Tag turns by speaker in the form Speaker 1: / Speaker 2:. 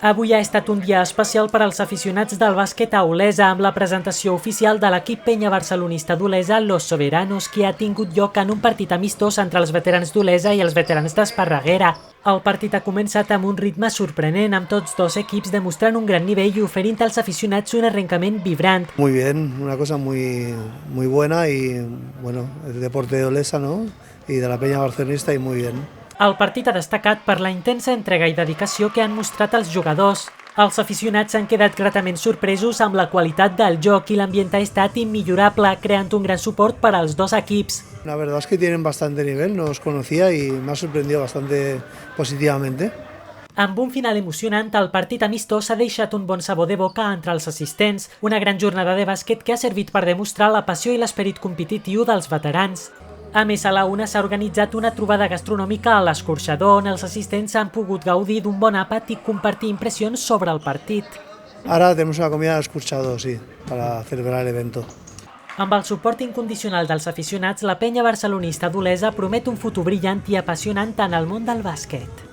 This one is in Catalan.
Speaker 1: Avui ha estat un dia especial per als aficionats del bàsquet a Olesa amb la presentació oficial de l'equip penya barcelonista d'Olesa, Los Soberanos, que ha tingut lloc en un partit amistós entre els veterans d'Olesa i els veterans d'Esparreguera. El partit ha començat amb un ritme sorprenent, amb tots dos equips demostrant un gran nivell i oferint als aficionats un arrencament vibrant.
Speaker 2: Muy bien, una cosa muy buena y bueno, el deporte de Olesa, ¿no? Y de la peña barcelonista y muy bien.
Speaker 1: El partit ha destacat per la intensa entrega i dedicació que han mostrat els jugadors. Els aficionats s'han quedat gratament sorpresos amb la qualitat del joc i l'ambient ha estat immillorable, creant un gran suport per als dos equips.
Speaker 2: La verdad es que tienen bastante nivel, no los conocía y me ha sorprendido bastante positivamente.
Speaker 1: Amb un final emocionant, el partit amistós ha deixat un bon sabor de boca entre els assistents, una gran jornada de bàsquet que ha servit per demostrar la passió i l'esperit competitiu dels veterans. A més, a la una s'ha organitzat una trobada gastronòmica a l'Escorxador on els assistents han pogut gaudir d'un bon àpat i compartir impressions sobre el partit.
Speaker 2: Ahora tenemos una comida al escuchado, sí, para celebrar el evento.
Speaker 1: Amb el suport incondicional dels aficionats, la penya barcelonista d'Olesa promet un futur brillant i apassionant en el món del bàsquet.